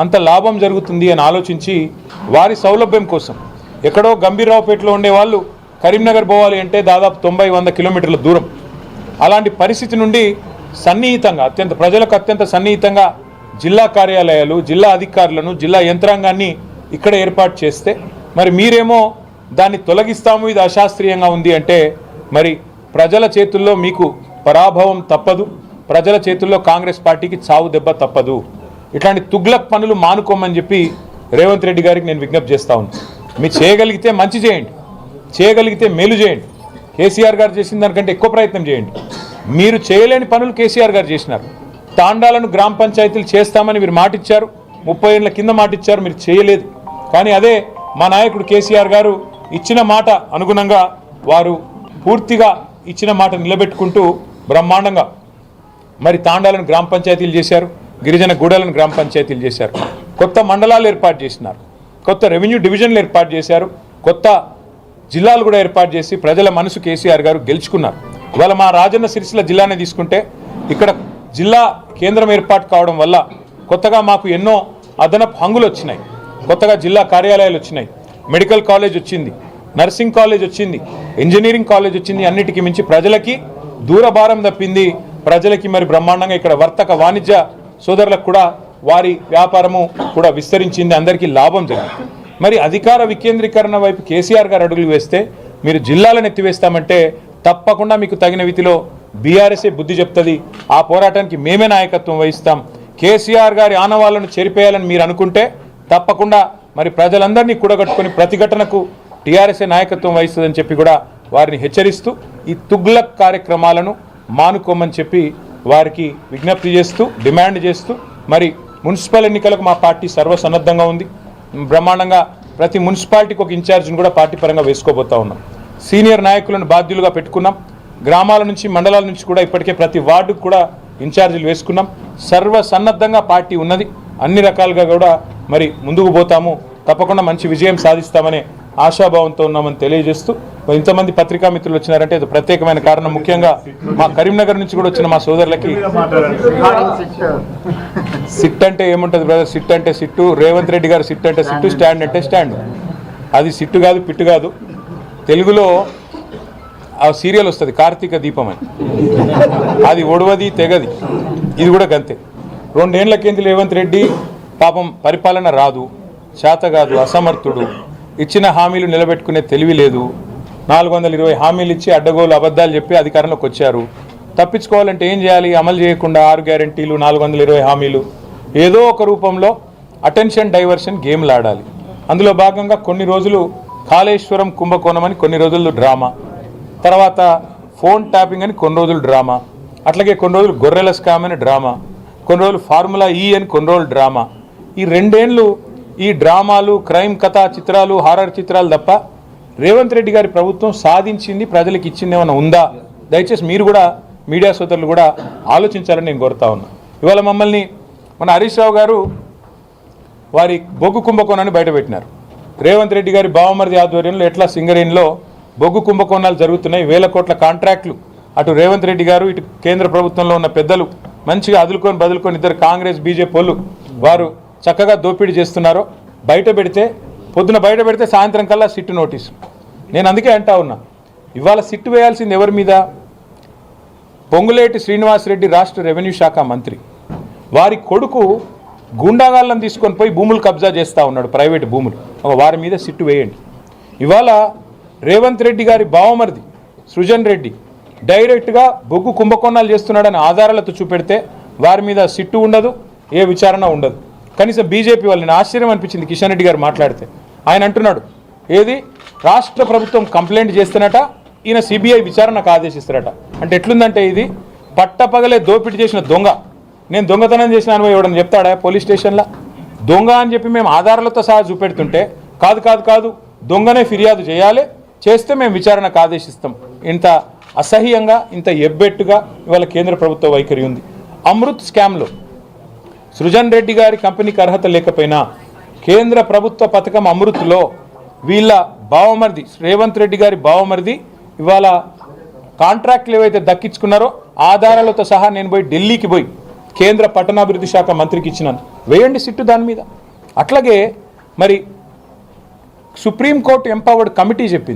అంత లాభం జరుగుతుంది అని ఆలోచించి వారి సౌలభ్యం కోసం ఎక్కడో గంభీరరావుపేటలో ఉండే వాళ్ళు కరీంనగర్ పోవాలి అంటే దాదాపు 90-100 కిలోమీటర్ల దూరం. అలాంటి పరిస్థితి నుండి సన్నిహితంగా ప్రజలకు అత్యంత సన్నిహితంగా జిల్లా కార్యాలయాలు, జిల్లా అధికారులను, జిల్లా యంత్రాంగాన్ని ఇక్కడ ఏర్పాటు చేస్తే మరి మీరేమో దాన్ని తొలగిస్తాము, ఇది అశాస్త్రీయంగా ఉంది అంటే మరి ప్రజల చేతుల్లో మీకు పరాభవం తప్పదు, ప్రజల చేతుల్లో కాంగ్రెస్ పార్టీకి చావు దెబ్బ తప్పదు. ఇట్లాంటి తుగ్లక్ పనులు మానుకోమని చెప్పి రేవంత్ రెడ్డి గారికి నేను విజ్ఞప్తి చేస్తా ఉన్నాను. మీరు చేయగలిగితే మంచి చేయండి, చేయగలిగితే మేలు చేయండి. కేసీఆర్ గారు చేసిన దానికంటే ఎక్కువ ప్రయత్నం చేయండి. మీరు చేయలేని పనులు కేసీఆర్ గారు చేసినారు. తాండాలను గ్రామ పంచాయతీలు చేస్తామని మీరు మాటిచ్చారు, 30 ఏళ్ల కింద మాటిచ్చారు, మీరు చేయలేదు. కానీ అదే మా నాయకుడు కేసీఆర్ గారు ఇచ్చిన మాట అనుగుణంగా వారు పూర్తిగా ఇచ్చిన మాట నిలబెట్టుకుంటూ బ్రహ్మాండంగా మరి తాండాలను గ్రామ పంచాయతీలు చేశారు, గిరిజన గూడలను గ్రామ పంచాయతీలు చేశారు, కొత్త మండలాలు ఏర్పాటు చేసినారు, కొత్త రెవెన్యూ డివిజన్లు ఏర్పాటు చేశారు, కొత్త జిల్లాలు కూడా ఏర్పాటు చేసి ప్రజల మనసు కేసీఆర్ గారు గెలుచుకున్నారు. ఇవాళ మా రాజన్న సిరిసిల్ల జిల్లానే తీసుకుంటే ఇక్కడ జిల్లా కేంద్రం ఏర్పాటు కావడం వల్ల కొత్తగా మాకు ఎన్నో అదనపు హంగులు వచ్చినాయి, కొత్తగా జిల్లా కార్యాలయాలు వచ్చినాయి, మెడికల్ కాలేజ్ వచ్చింది, నర్సింగ్ కాలేజ్ వచ్చింది, ఇంజనీరింగ్ కాలేజ్ వచ్చింది. అన్నిటికీ మించి ప్రజలకి దూరభారం తప్పింది. ప్రజలకి మరి బ్రహ్మాండంగా ఇక్కడ వర్తక వాణిజ్య సోదరులకు కూడా వారి వ్యాపారము కూడా విస్తరించింది, అందరికీ లాభం జరిగింది. మరి అధికార వికేంద్రీకరణ వైపు కేసీఆర్ గారు అడుగులు వేస్తే మీరు జిల్లాలను ఎత్తివేస్తామంటే తప్పకుండా మీకు తగిన రీతిలో బీఆర్ఎస్ఏ బుద్ధి చెప్తుంది. ఆ పోరాటానికి మేమే నాయకత్వం వహిస్తాం. కేసీఆర్ గారి ఆనవాళ్లను చెరిపేయాలని మీరు అనుకుంటే తప్పకుండా మరి ప్రజలందరినీ కూడగట్టుకుని ప్రతిఘటనకు టీఆర్ఎస్ఏ నాయకత్వం వహిస్తుందని చెప్పి కూడా వారిని హెచ్చరిస్తూ ఈ తుగ్లక్ కార్యక్రమాలను మానుకోమని చెప్పి వారికి విజ్ఞప్తి చేస్తూ డిమాండ్ చేస్తూ మరి మున్సిపల్ ఎన్నికలకు మా పార్టీ సర్వసన్నద్ధంగా ఉంది. బ్రహ్మాండంగా ప్రతి మున్సిపాలిటీకి ఒక ఇన్ఛార్జిని కూడా పార్టీ పరంగా వేసుకోబోతా ఉన్నాం. సీనియర్ నాయకులను బాధ్యులుగా పెట్టుకున్నాం. గ్రామాల నుంచి మండలాల నుంచి కూడా ఇప్పటికే ప్రతి వార్డుకు కూడా ఇన్ఛార్జీలు వేసుకున్నాం. సర్వసన్నద్ధంగా పార్టీ ఉన్నది. అన్ని రకాలుగా కూడా మరి ముందుకు పోతాము, తప్పకుండా మంచి విజయం సాధిస్తామనే ఆశాభావంతో ఉన్నామని తెలియజేస్తూ ఇంతమంది పత్రికా మిత్రులు వచ్చినారంటే అది ప్రత్యేకమైన కారణం. ముఖ్యంగా మా కరీంనగర్ నుంచి కూడా వచ్చిన మా సోదరులకి సిట్ అంటే ఏముంటుంది బ్రదర్, సిట్ అంటే సిట్టు, రేవంత్ రెడ్డి గారు సిట్ అంటే సిట్టు, స్టాండ్ అంటే స్టాండ్. అది సిట్టు కాదు, పిట్టు కాదు. తెలుగులో ఆ సీరియల్ వస్తుంది కార్తీక దీపం అని, అది ఒడవది తెగది, ఇది కూడా గంతే. 2 ఏళ్ల కింద రేవంత్ రెడ్డి పాపం పరిపాలన రాదు, చేత కాదు, అసమర్థుడు, ఇచ్చిన హామీలు నిలబెట్టుకునే తెలివి లేదు. 420 హామీలు ఇచ్చి అడ్డగోలు అబద్ధాలు చెప్పి అధికారంలోకి వచ్చారు. తప్పించుకోవాలంటే ఏం చేయాలి? అమలు చేయకుండా 6 గ్యారెంటీలు, 420 హామీలు, ఏదో ఒక రూపంలో అటెన్షన్ డైవర్షన్ గేమ్లు ఆడాలి. అందులో భాగంగా కొన్ని రోజులు కాళేశ్వరం కుంభకోణం అని కొన్ని రోజులు డ్రామా, తర్వాత ఫోన్ ట్యాపింగ్ అని కొన్ని రోజులు డ్రామా, అట్లాగే కొన్ని రోజులు గొర్రెల స్కామ్ అని డ్రామా, కొన్ని రోజులు ఫార్ములా ఈ అని కొన్ని రోజులు డ్రామా. ఈ 2 ఏళ్ళు ఈ డ్రామాలు, క్రైమ్ కథా చిత్రాలు, హారర్ చిత్రాలు తప్ప రేవంత్ రెడ్డి గారి ప్రభుత్వం సాధించింది, ప్రజలకు ఇచ్చింది ఏమైనా ఉందా? దయచేసి మీరు కూడా మీడియా సోదరులు కూడా ఆలోచించాలని నేను కోరుతా ఉన్నా. ఇవాళ మమ్మల్ని మన హరీష్ రావు గారు వారి బొగ్గు కుంభకోణాన్ని బయటపెట్టినారు. రేవంత్ రెడ్డి గారి బావమరిది ఆధ్వర్యంలో ఎట్లా సింగరేణిలో బొగ్గు కుంభకోణాలు జరుగుతున్నాయి, 1000 కోట్ల కాంట్రాక్టులు అటు రేవంత్ రెడ్డి గారు ఇటు కేంద్ర ప్రభుత్వంలో ఉన్న పెద్దలు మంచిగా అదులుకొని బదులుకొని ఇద్దరు కాంగ్రెస్ బీజేపీ వాళ్ళు వారు చక్కగా దోపిడీ చేస్తున్నారో బయట పెడితే, పొద్దున బయట పెడితే సాయంత్రం కల్లా సిట్టు నోటీసు. నేను అందుకే అంటా ఉన్నా, ఇవాళ సిట్టు వేయాల్సింది ఎవరి మీద? పొంగులేటి శ్రీనివాసరెడ్డి రాష్ట్ర రెవెన్యూ శాఖ మంత్రి, వారి కొడుకు గుండాగాళ్ళని తీసుకొని పోయి భూములు కబ్జా చేస్తూ ఉన్నాడు, ప్రైవేటు భూములు. వారి మీద సిట్టు వేయండి. ఇవాళ రేవంత్ రెడ్డి గారి బావమరిది సృజన్ రెడ్డి డైరెక్ట్గా బొగ్గు కుంభకోణాలు చేస్తున్నాడని ఆధారాలతో చూపెడితే వారి మీద సిట్టు ఉండదు, ఏ విచారణ ఉండదు. కనీసం బీజేపీ వాళ్ళని ఆశ్చర్యం అనిపించింది కిషన్ రెడ్డి గారు మాట్లాడితే. ఆయన అంటున్నాడు, ఏది రాష్ట్ర ప్రభుత్వం కంప్లైంట్ చేస్తున్నట, ఈయన సిబిఐ విచారణకు ఆదేశిస్తారట. అంటే ఎట్లుందంటే ఇది పట్టపగలే దోపిడీ చేసిన దొంగ, నేను దొంగతనం చేసిన అనుభవం ఎవడని చెప్తాడా పోలీస్ స్టేషన్లో? దొంగ అని చెప్పి మేము ఆధారాలతో సహా చూపెడుతుంటే కాదు కాదు కాదు దొంగనే ఫిర్యాదు చేయాలి, చేస్తే మేము విచారణకు ఆదేశిస్తాం. ఇంత అసహ్యంగా, ఇంత ఎబ్బెట్టుగా ఇవాళ కేంద్ర ప్రభుత్వ వైఖరి ఉంది. అమృత్ స్కామ్లో సృజన్ రెడ్డి గారి కంపెనీకి అర్హత లేకపోయినా కేంద్ర ప్రభుత్వ పథకం అమృత్లో వీళ్ళ బావమరిది రేవంత్ రెడ్డి గారి బావమరిది ఇవాళ కాంట్రాక్ట్లు ఏవైతే దక్కించుకున్నారో ఆధారాలతో సహా నేను పోయి ఢిల్లీకి పోయి కేంద్ర పట్టణాభివృద్ధి శాఖ మంత్రికి ఇచ్చినాను. వేయండి సిట్టు దాని మీద. అట్లాగే మరి సుప్రీంకోర్టు ఎంపవర్డ్ కమిటీ చెప్పింది